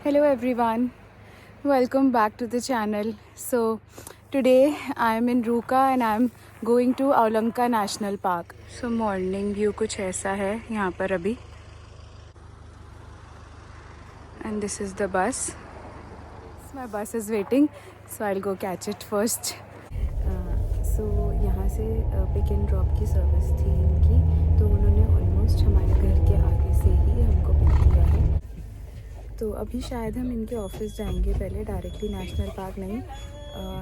Hello everyone, welcome back to the channel. So today I am in Ruka and I am going to Aulanka National Park. So morning view कुछ ऐसा है यहाँ पर अभी. And this is the bus. My bus is waiting, so I'll go catch it first. So यहाँ से pick and drop की service थी इनकी, तो उन्होंने ऑलमोस्ट हमारे घर के आगे से ही हमको पिक किया है. तो अभी शायद हम इनके ऑफिस जाएंगे पहले, डायरेक्टली नेशनल पार्क नहीं.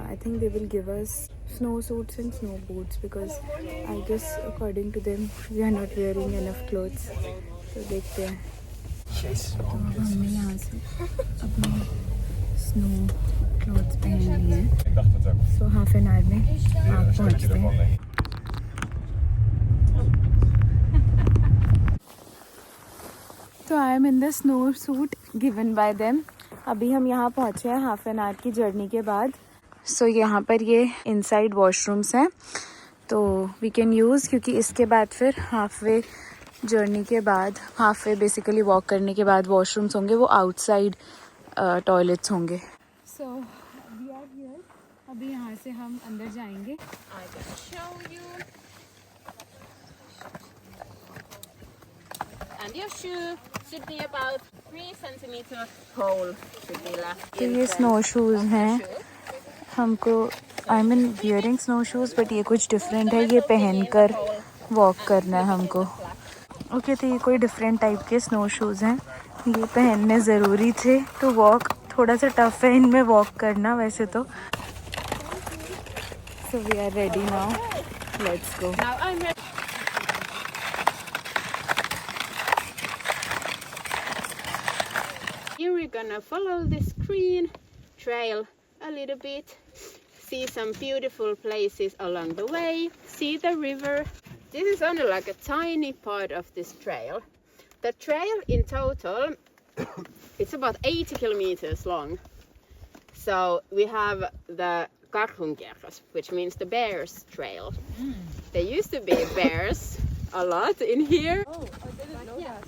I think they will give us snow suits and snow boots because I guess according to them we are not wearing enough clothes. तो देखते हैं. तो अब हमने यहाँ से अपने स्नो क्लोथ्स पहन लिए हैं. सो हाफ एन आवर में आप पहुँचते हैं. तो I M in the snow suit given by them. अभी हम यहाँ पहुँचे हैं हाफ एन आवर की जर्नी के बाद. सो यहाँ पर ये इनसाइड वॉशरूम्स हैं, तो वी कैन यूज़, क्योंकि इसके बाद फिर हाफ वे जर्नी के बाद, हाफ वे बेसिकली वॉक करने के बाद वॉशरूम्स होंगे, वो आउटसाइड टॉयलेट्स होंगे. So we are here. अभी यहाँ से हम अंदर जाएंगे. I can show you. And your shoe should be about 3 centimeter hole should be left. तो ये स्नो शूज़ हैं. हमको I mean wearing snow shoes, but ये कुछ डिफरेंट है. ये पहनकर वॉक करना है हमको. ओके, तो ये कोई डिफरेंट टाइप के स्नो शूज़ हैं. ये पहनने ज़रूरी थे. तो वॉक थोड़ा सा टफ है इनमें वॉक करना वैसे तो. So we are ready now, let's go. Now I'm ready. Here we're gonna follow this green trail a little bit, see some beautiful places along the way, see the river. This is only like a tiny part of this trail. The trail in total, it's about 80 kilometers long. So we have the Karhunkerras, which means the bears trail. There used to be bears a lot in here. Oh, I didn't know that.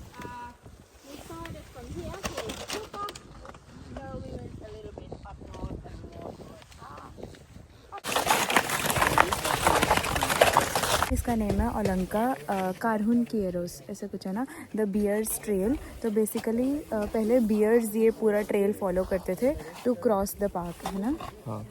We started from here to Kupa. So we went a little bit up north and north. इसका name है Oulanka Karhunkierros, ऐसा कुछ है ना. The bears trail. तो basically पहले bears ये पूरा ट्रेल फॉलो करते थे टू क्रॉस द पार्क, है ना. हाँ,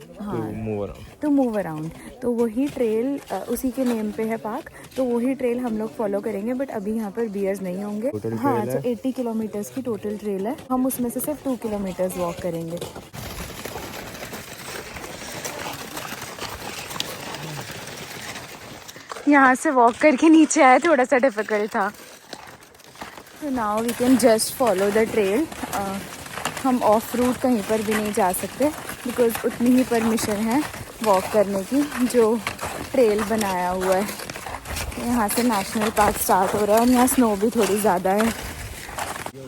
टू मूव अराउंड. तो वही ट्रेल उसी के नेम पे है पार्क. तो वही ट्रेल हम लोग फॉलो करेंगे, बट अभी यहाँ पर बियर्स नहीं होंगे. हाँ, तो 80 किलोमीटर्स की टोटल ट्रेल है. हम उसमें से सिर्फ 2 किलोमीटर्स वॉक करेंगे. यहाँ से वॉक करके नीचे आए, थोड़ा सा डिफिकल्ट था. तो now we can just follow the trail. हम ऑफ रूट कहीं पर भी नहीं जा सकते बिकॉज उतनी ही परमिशन है वॉक करने की जो ट्रेल बनाया हुआ है. यहाँ से नेशनल पार्क स्टार्ट हो रहा है और यहाँ स्नो भी थोड़ी ज़्यादा है.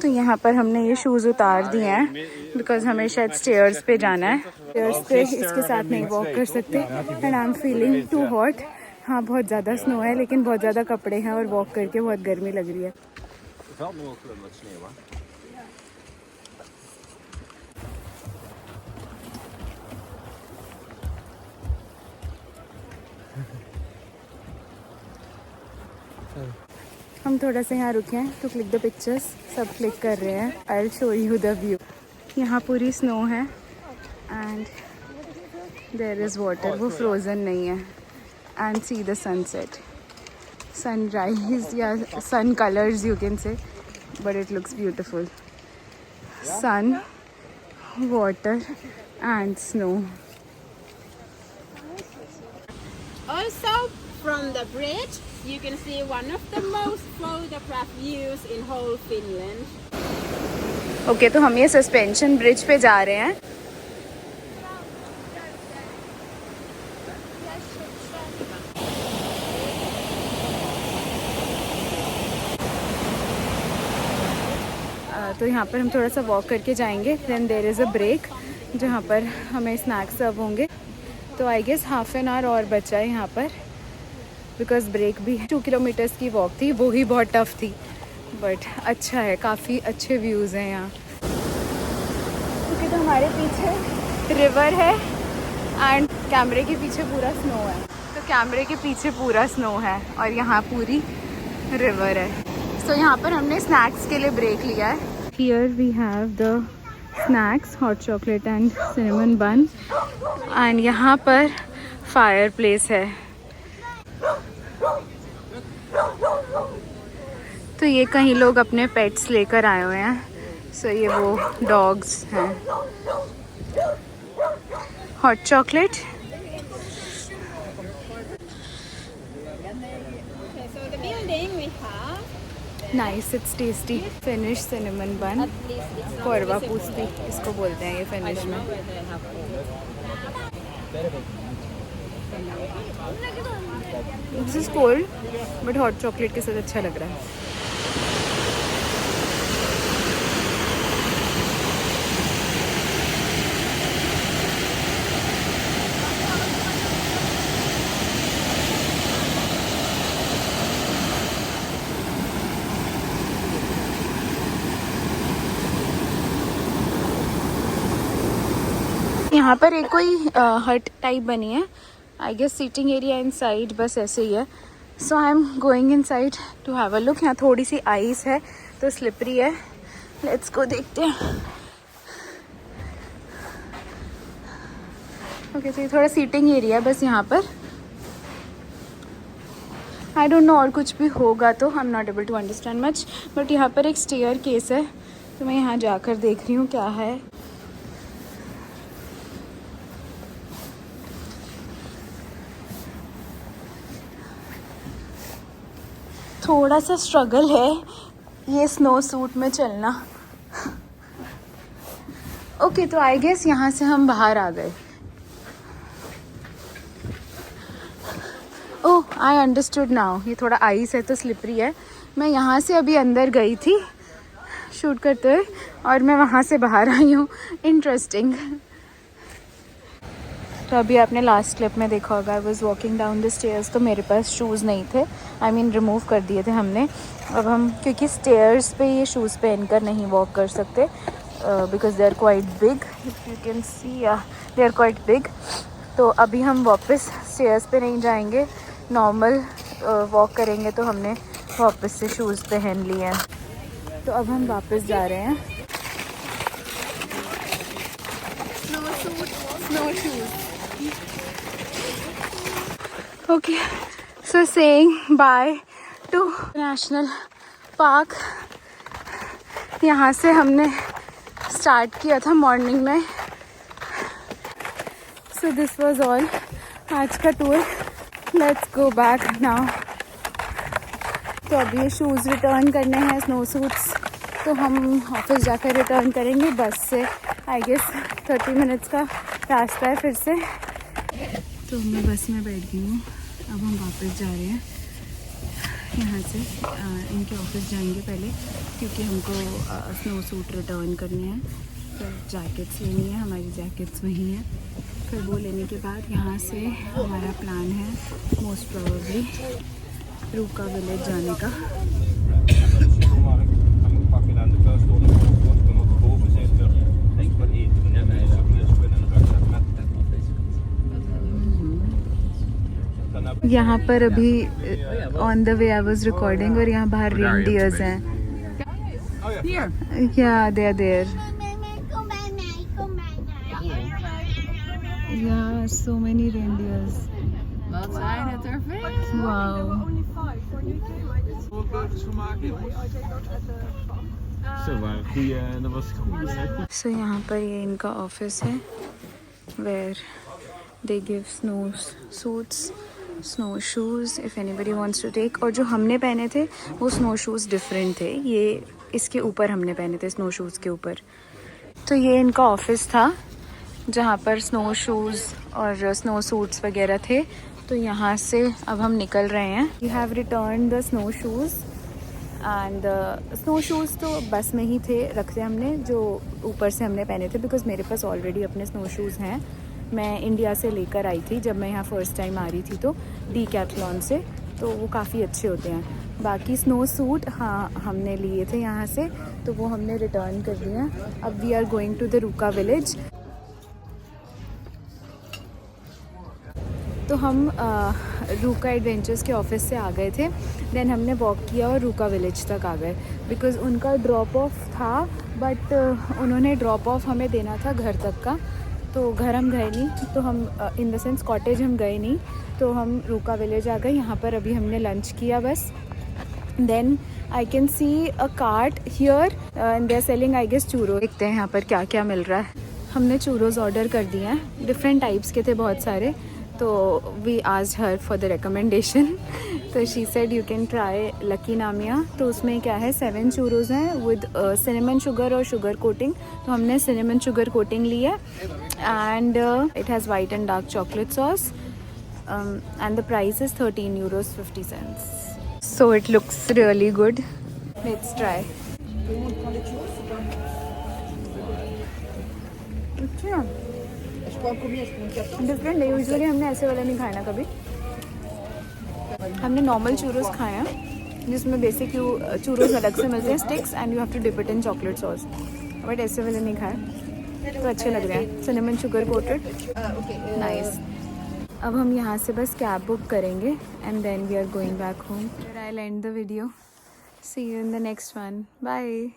तो यहाँ पर हमने ये शूज़ उतार दिए हैं बिकॉज हमें शायद स्टेयर्स पे जाना है. स्टेयर्स पे इसके साथ नहीं वॉक कर सकते. And I am feeling too hot. हाँ, बहुत ज़्यादा स्नो है, लेकिन बहुत ज़्यादा कपड़े हैं और वॉक करके बहुत गर्मी लग रही है. हम थोड़ा सा यहाँ रुके हैं टू क्लिक द पिक्चर्स. सब क्लिक कर रहे हैं. I will show you the view. यहाँ पूरी स्नो है एंड देयर इज़ वाटर. वो फ्रोज़न नहीं है. And see the sunset, sunrise, yeah, sun colors you can say, but it looks beautiful. Sun, water and snow. Also, from the bridge, you can see one of the most photographed views in whole Finland. Okay, तो हम ये suspension bridge पे जा रहे हैं. तो यहाँ पर हम थोड़ा सा वॉक करके जाएंगे. Then there is a break जहाँ पर हमें स्नैक्स सर्व होंगे. तो I guess half an hour और बचा है यहाँ पर बिकॉज ब्रेक भी है. 2 किलोमीटर्स की वॉक थी, वो ही बहुत टफ थी, बट अच्छा है. काफ़ी अच्छे व्यूज़ हैं यहाँ. ओके, तो हमारे पीछे रिवर है एंड कैमरे के पीछे पूरा स्नो है। तो कैमरे के पीछे पूरा स्नो है और यहाँ पूरी रिवर है। तो यहाँ पर हमने स्नैक्स के लिए ब्रेक लिया है। Here we have the snacks, hot chocolate and cinnamon bun, and यहाँ पर फायर प्लेस है। तो ये कहीं लोग अपने पेट्स लेकर आए हुए हैं। सो ये वो डॉग्स हैं। Hot chocolate, nice, it's tasty. Finish cinnamon बन, कोरवा पूस्ती इसको बोलते हैं ये फिनिश में। This is cold but hot chocolate के साथ अच्छा लग रहा है। यहाँ पर एक कोई हट टाइप बनी है, I guess seating area inside, बस ऐसे ही है। So I am going inside to have a look. यहाँ थोड़ी सी आइस है तो स्लिपरी है। लेट्स गो, देखते हैं। ओके, तो ये थोड़ा सीटिंग एरिया है बस यहाँ पर। आई डोंट नो और कुछ भी होगा तो, I am not able to understand much. But यहाँ पर एक स्टेयर केस है तो मैं यहाँ जाकर देख रही हूँ क्या है। थोड़ा सा स्ट्रगल है ये स्नो सूट में चलना। ओके, तो आई गेस यहाँ से हम बाहर आ गए। ओह, आई अंडरस्टूड नाउ। ये थोड़ा आइस है तो स्लिपरी है। मैं यहाँ से अभी अंदर गई थी शूट करते हुए और मैं वहाँ से बाहर आई हूँ। इंटरेस्टिंग। तो अभी आपने लास्ट क्लिप में देखा होगा, I was walking down the stairs, तो मेरे पास शूज़ नहीं थे। आई मीन रिमूव कर दिए थे हमने। अब हम, क्योंकि स्टेयर्स पे ये शूज़ पहन कर नहीं वॉक कर सकते because they are quite big, if you can see, they are quite big. तो अभी हम वापस स्टेयर्स पे नहीं जाएंगे, नॉर्मल वॉक करेंगे। तो हमने वापस से शूज़ पहन लिए हैं। तो अब हम वापस जा रहे हैं। Snow shoes. Okay, so saying bye to national park. यहाँ से हमने स्टार्ट किया था मॉर्निंग में। So this was all आज का tour. Let's go back now। तो अब ये शूज़ रिटर्न करने हैं, स्नो सूट्स, तो हम ऑफिस जाकर रिटर्न करेंगे बस से। आई गेस 30 मिनट्स का रास्ता है फिर से। तो मैं बस में बैठ गई हूँ। अब हम वापस जा रहे हैं यहाँ से। इनके ऑफिस जाएंगे पहले क्योंकि हमको स्नो सूट रिटर्न करने हैं। फिर जैकेट्स लेनी है, हमारी जैकेट्स वहीं हैं। फिर वो लेने के बाद यहाँ से हमारा प्लान है मोस्ट प्रोबेबली रूका विलेज जाने का। यहाँ पर अभी on the way I was recording और यहाँ बाहर रेनडियर्स हैं। या दे आर देयर। या so many reindeers. Wow. So यहाँ पर ये इनका ऑफिस है where they give snow suits, snow shoes if anybody wants to take. और जो हमने पहने थे वो स्नो शूज़ डिफरेंट थे, ये इसके ऊपर हमने पहने थे, स्नो शूज़ के ऊपर। तो ये इनका ऑफिस था जहाँ पर स्नो शूज़ और स्नो सूट्स वगैरह थे। तो यहाँ से अब हम निकल रहे हैं। We have return the snow shoes and snow shoes तो बस में ही थे, रखते हमने, जो ऊपर से हमने पहने थे बिकॉज़ मेरे पास ऑलरेडी अपने स्नो शूज़ हैं। मैं इंडिया से लेकर आई थी जब मैं यहाँ फ़र्स्ट टाइम आ रही थी, तो डीकैथलॉन से। तो वो काफ़ी अच्छे होते हैं। बाकी स्नो सूट हाँ हमने लिए थे यहाँ से, तो वो हमने रिटर्न कर दिया। अब we are going to the Ruka village. तो हम रूका एडवेंचर्स के ऑफिस से आ गए थे, देन हमने वॉक किया और रूका विलेज तक आ गए, बिकॉज़ उनका ड्रॉप ऑफ था, बट उन्होंने ड्रॉप ऑफ हमें देना था घर तक का, तो घर हम गए नहीं, तो हम इन द सेंस कॉटेज हम गए नहीं, तो हम रूका विलेज आ गए। यहाँ पर अभी हमने लंच किया बस। Then I can see a cart here and they are selling I guess churro. देखते हैं यहाँ पर क्या क्या मिल रहा है। हमने चूरोज ऑर्डर कर दिए हैं, डिफरेंट टाइप्स के थे बहुत सारे, तो we asked her for the recommendation, तो she said you can try lucky नामिया। तो उसमें क्या है 7 चूरोज हैं विद सिनेमन शुगर और शुगर कोटिंग, तो हमने सिनेमन शुगर कोटिंग ली है and it has white and dark chocolate sauce and the price is €13.50. So it looks really good, let's try. अच्छा डिफरेंट है, यूजुअली हमने ऐसे वाला नहीं खाया ना कभी। हमने नॉर्मल चूरोस खाए हैं जिसमें बेसिक चूरोस अलग से मिलते हैं sticks and you have to dip it in chocolate sauce, but ऐसे वाले नहीं खाए, तो अच्छे लग रहे हैं। Cinnamon sugar coated, nice. अब हम यहाँ से बस कैब बुक करेंगे and then we are going back home. I end the video, see you in the next one, bye.